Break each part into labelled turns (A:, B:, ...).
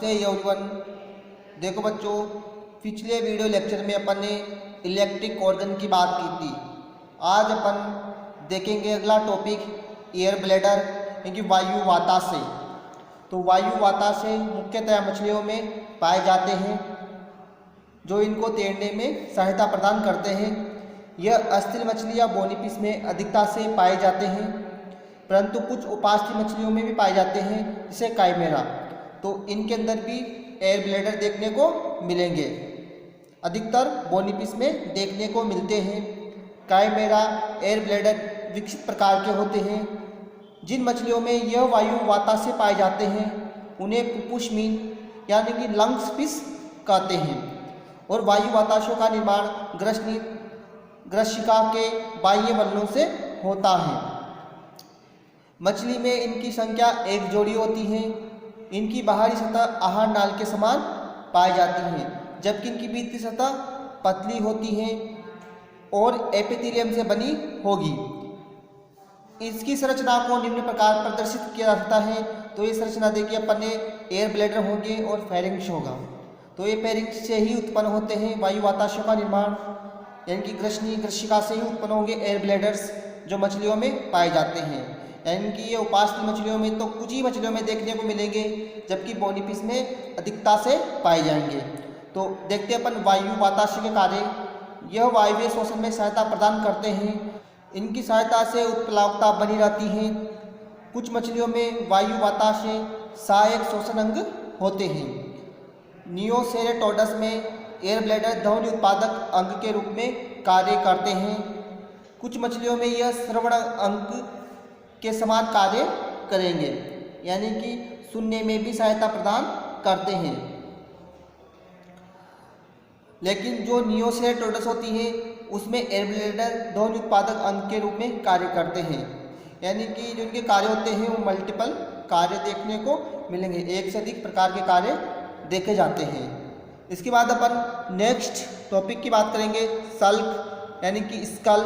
A: Everyone. देखो बच्चों, पिछले वीडियो लेक्चर में अपन ने इलेक्ट्रिक ऑर्गन की बात की थी। आज अपन देखेंगे अगला टॉपिक एयर ब्लैडर यानी कि वायु वाताशय। तो वायु वाताशय मुख्यतः मछलियों में पाए जाते हैं जो इनको तैरने में सहायता प्रदान करते हैं। यह अस्थिर मछली या बोनीफिश में अधिकता से पाए जाते हैं, परंतु कुछ उपास्थि मछलियों में भी पाए जाते हैं जैसे काइमेरा। तो इनके अंदर भी एयर ब्लैडर देखने को मिलेंगे, अधिकतर बोनीफिश में देखने को मिलते हैं। काइमेरा एयर ब्लैडर विकसित प्रकार के होते हैं। जिन मछलियों में यह वायु वाताशय पाए जाते हैं उन्हें पुपुष्मीन यानी कि लंग्स फिश कहते हैं। और वायु वाताशयों का निर्माण ग्रशिका के बाह्य बल्लों से होता है। मछली में इनकी संख्या एक जोड़ी होती है। इनकी बाहरी सतह आहार नाल के समान पाई जाती है, जबकि इनकी भीतरी सतह पतली होती है और एपिथेलियम से बनी होगी। इसकी संरचना को निम्न प्रकार प्रदर्शित किया जा सकता है। तो ये संरचना देखिए, अपन ने एयर ब्लैडर होंगे और फेरिंक्स होगा। तो ये फेरिंक्स से ही उत्पन्न होते हैं वायु वाताशयों का निर्माण, यानी कि ग्रशिका से ही उत्पन्न होंगे एयर ब्लैडर्स जो मछलियों में पाए जाते हैं। यानी कि ये उपास्थि मछलियों में तो कुछ ही मछलियों में देखने को मिलेंगे, जबकि बोनीफिश में अधिकता से पाए जाएंगे। तो देखते हैं अपन वायु वाताशय के कार्य। यह वायवीय शोषण में सहायता प्रदान करते हैं। इनकी सहायता से उत्प्लावकता बनी रहती है। कुछ मछलियों में वायु वाताशय सहायक शोषण अंग होते हैं। नियोसेरेटोडस में एयर ब्लैडर ध्वनि उत्पादक अंग के रूप में कार्य करते हैं। कुछ मछलियों में यह श्रवण अंग के समान कार्य करेंगे, यानी कि सुनने में भी सहायता प्रदान करते हैं। लेकिन जो नियोसेरेटोडस होती है उसमें एयर ब्लैडर ध्वनि उत्पादक अंग के रूप में कार्य करते हैं, यानी कि जो इनके कार्य होते हैं वो मल्टीपल कार्य देखने को मिलेंगे। एक से अधिक प्रकार के कार्य देखे जाते हैं। इसके बाद अपन नेक्स्ट टॉपिक की बात करेंगे, सल्क यानी कि स्कल।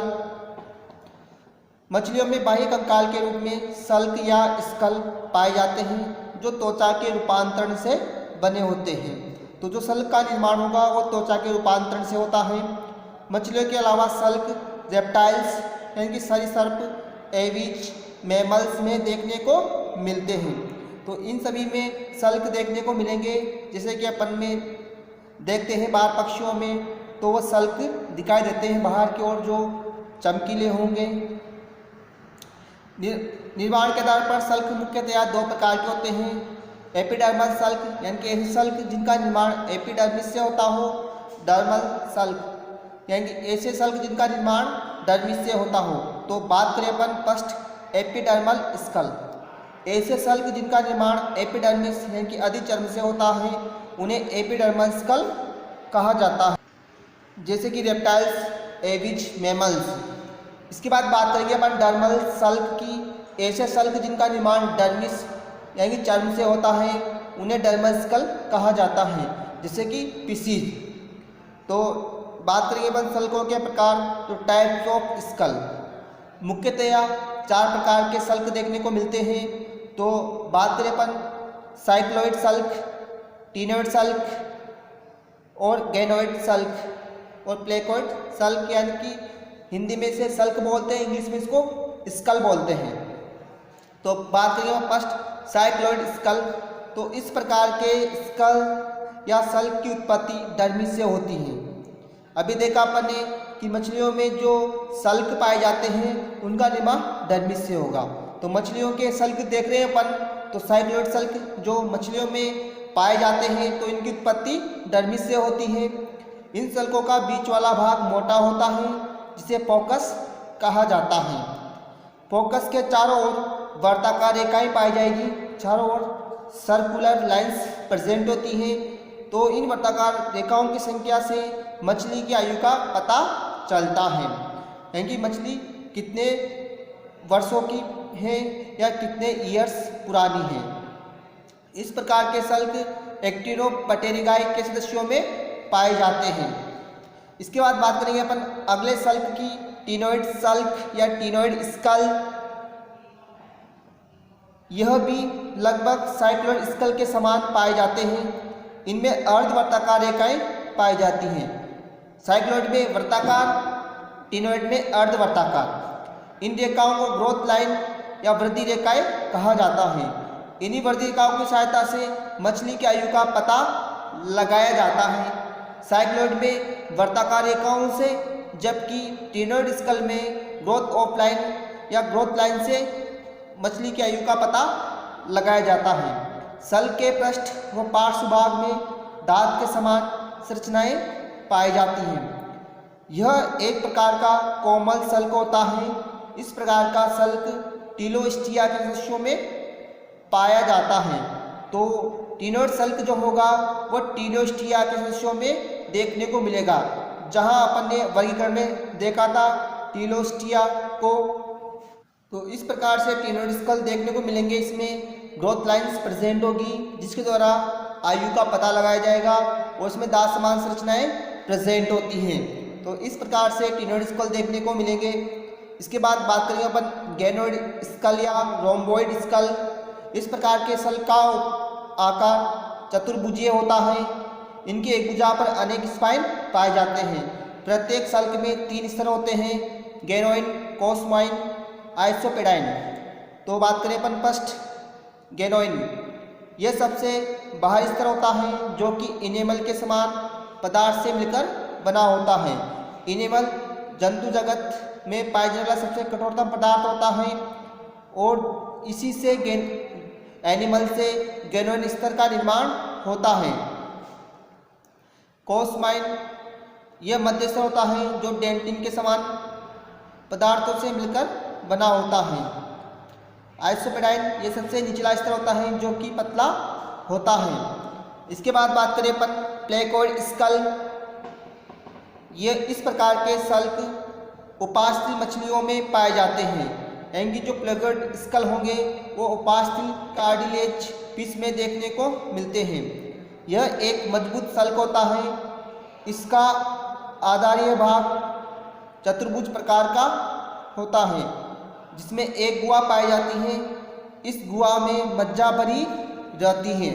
A: मछलियों में बाह्य कंकाल के रूप में सल्क या स्कल पाए जाते हैं जो त्वचा के रूपांतरण से बने होते हैं। तो जो सल्क का निर्माण होगा वो त्वचा के रूपांतरण से होता है। मछलियों के अलावा सल्क रेप्टाइल्स यानी कि सरीसृप, एविज, मैमल्स में देखने को मिलते हैं। तो इन सभी में सल्क देखने को मिलेंगे। जैसे कि अपन में देखते हैं बाहर पक्षियों में, तो वो सल्क दिखाई देते हैं बाहर की ओर जो चमकीले होंगे। निर्माण के आधार पर सल्क मुख्यतया दो प्रकार के होते हैं। एपिडर्मल सल्क यानी कि ऐसे सल्क जिनका निर्माण एपिडर्मिस से होता हो। डर्मल सल्क यानी कि ऐसे सल्क जिनका निर्माण डर्मिस से होता हो। तो बात करें अपन फर्स्ट एपिडर्मल स्कल। ऐसे सल्क जिनका निर्माण एपिडर्मिस यानी कि अधिचर्म से होता है उन्हें एपिडर्मल स्कल कहा जाता है, जैसे कि रेप्टाइल्स, एविज, मैमल्स। इसके बाद बात करेंगे अपन डर्मल सल्क की। ऐसे सल्क जिनका निर्माण डर्मिस यानी कि चर्म से होता है उन्हें डर्मल स्कल कहा जाता है, जैसे कि फिशीज। तो बात करेंगे अपन सल्कों के प्रकार। तो टाइप्स ऑफ स्कल, मुख्यतया 4 प्रकार के सल्क देखने को मिलते हैं। तो बात करें अपन साइक्लोइड सल्क, टीनोइड सल्क और गैनोइड सल्क और प्लेकोइड सल्क, यानी कि हिंदी में इसे सल्क बोलते हैं, इंग्लिश में इसको स्कल बोलते हैं। तो बात करेंगे फर्स्ट साइक्लोइड स्कल। तो इस प्रकार के स्कल या सल्क की उत्पत्ति डर्मिस से होती है। अभी देखा अपन ने कि मछलियों में जो सल्क पाए जाते हैं उनका निर्माण डर्मिस से होगा। तो मछलियों के सल्क देख रहे हैं अपन, तो साइक्लोइड सल्क जो मछलियों में पाए जाते हैं तो इनकी उत्पत्ति डर्मिस से होती है। इन सल्कों का बीच वाला भाग मोटा होता है जिसे फोकस कहा जाता है। फोकस के चारों ओर वर्ताकार रेखाएं पाई जाएगी, चारों ओर सर्कुलर लाइंस प्रेजेंट होती हैं। तो इन वर्ताकार रेखाओं की संख्या से मछली की आयु का पता चलता है, यानी कि मछली कितने वर्षों की है या कितने ईयर्स पुरानी है। इस प्रकार के सल्क एक्टिनोपटेरिगाई के सदस्यों में पाए जाते हैं। इसके बाद बात करेंगे अपन अगले सल्क की, टीनोइड सल्क या टीनोइड स्कल। यह भी लगभग साइक्लोइड स्कल के समान पाए जाते हैं। इनमें अर्धवर्ताकार रेखाएं पाई जाती हैं। साइक्लोइड में वर्ताकार, टिनोइड में अर्धवर्ताकार। इन रेखाओं को ग्रोथ लाइन या वृद्धि रेखाएं कहा जाता है। इन्हीं वृद्धि रेखाओं की सहायता से मछली की आयु का पता लगाया जाता है। साइक्लोइड में वर्ताकार रेखाओं से, जबकि टिनोइड स्कल में ग्रोथ ऑफ लाइन या ग्रोथ लाइन से मछली की आयु का पता लगाया जाता है। सल के पृष्ठ व पार्श्व भाग में दांत के समान संरचनाएं पाई जाती हैं। यह एक प्रकार का कोमल सल्क होता है। इस प्रकार का सल्क टीलोस्टिया के सदस्यों में पाया जाता है। तो टिनोइड सल्क जो होगा वह टीलोस्टिया के सदस्यों में देखने को मिलेगा, जहां अपन ने वर्गीकरण में देखा था टीलोस्टिया को। तो इस प्रकार से टिनोइड स्कल देखने को मिलेंगे। इसमें ग्रोथ लाइंस प्रेजेंट होगी, जिसके द्वारा आयु का पता लगाया जाएगा, और इसमें दांत समान संरचनाएं प्रेजेंट होती हैं। तो इस प्रकार से टिनोइड स्कल देखने को मिलेंगे। इसके बाद बात करेंगे अपन गैनोइड स्कल या रोम्बोइड स्कल। इस प्रकार के स्कल का आकार चतुर्भुजीय होता है। इनकी एक भुजा पर अनेक स्पाइन पाए जाते हैं। प्रत्येक सल्क में 3 स्तर होते हैं: गैनोइन, कोस्माइन, आइसोपेडाइन। तो बात करें अपन फर्स्ट गैनोइन। यह सबसे बाहरी स्तर होता है, जो कि इनेमल के समान पदार्थ से मिलकर बना होता है। इनेमल जंतु जगत में पाए जाने वाला सबसे कठोरतम पदार्थ होता है, और इसी से एनिमल से गैनोइन स्तर का निर्माण होता है। कोस्माइन यह मध्य स्तर होता है, जो डेंटिन के समान पदार्थों से मिलकर बना होता है। आइसोपेडाइन ये सबसे निचला स्तर होता है, जो कि पतला होता है। इसके बाद बात करें अपन प्लेकोइड स्कल। ये इस प्रकार के सल्क उपास्थल मछलियों में पाए जाते हैं। यानी जो प्लेकोइड स्कल होंगे वो उपास्थल कार्टिलेज फिश में देखने को मिलते हैं। यह एक मजबूत सल्क होता है। इसका आधारीय भाग चतुर्भुज प्रकार का होता है, जिसमें एक गुहा पाई जाती है। इस गुहा में मज्जा भरी रहती है।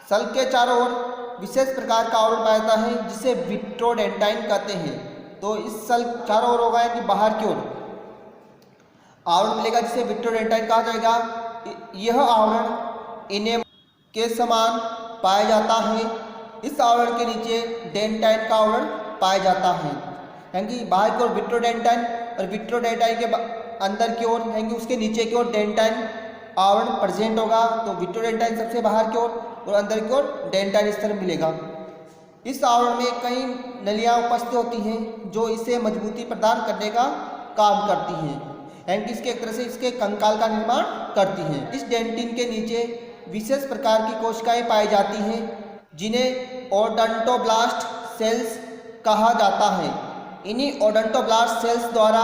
A: सल्क के चारों ओर विशेष प्रकार का आवरण पाया जाता है, जिसे विट्रोडेंटाइन कहते हैं। तो इस सल्क चारों ओर होगा, यानी बाहर की ओर आवरण मिलेगा, जिसे विट्रोडेंटाइन कहा जाएगा। यह आवरण इनेमल के समान पाया जाता है। इस आवरण के नीचे डेंटाइन का आवरण पाया जाता है। यानी बाहर की ओर विट्रोडेंटाइन और विट्रोडेंटाइन के अंदर की ओर, यानी उसके नीचे की ओर डेंटाइन आवरण प्रेजेंट होगा। तो विट्रोडेंटाइन सबसे बाहर की ओर और अंदर की ओर डेंटाइन स्तर मिलेगा। इस आवरण में कई नलियां उपस्थित होती हैं, जो इसे मजबूती प्रदान करने का काम करती हैं, यानी इसके एक तरह से इसके कंकाल का निर्माण करती हैं। इस डेंटिन के नीचे विशेष प्रकार की कोशिकाएं पाई जाती हैं, जिन्हें ओडोंटोब्लास्ट सेल्स कहा जाता है। इन्हीं ओडोंटोब्लास्ट सेल्स द्वारा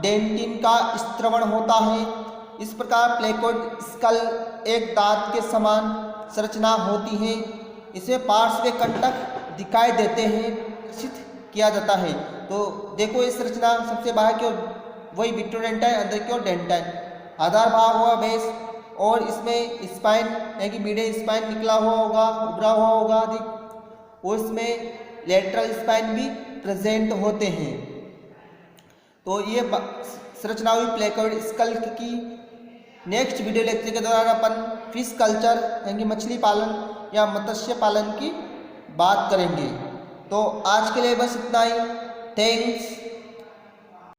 A: डेंटिन का स्त्रवण होता है। इस प्रकार प्लेकोइड स्कल एक दांत के समान संरचना होती है। इसे पार्श्व कंटक दिखाई देते हैं, सिद्ध किया जाता है। तो देखो इस संरचना सबसे बाहर की ओर वही विट्रोडेंटाइन, अंदर की ओर डेंटाइन। आधार भाग हुआ बेस, और इसमें स्पाइन यानी कि मिडल स्पाइन निकला हुआ होगा, उभरा हुआ होगा अधिक, और इसमें लेटरल स्पाइन भी प्रेजेंट होते हैं। तो ये संरचना हुई प्लेकोइड स्कल की। नेक्स्ट वीडियो लेक्चर के दौरान अपन फिश कल्चर यानी मछली पालन या मत्स्य पालन की बात करेंगे। तो आज के लिए बस इतना ही। थैंक्स।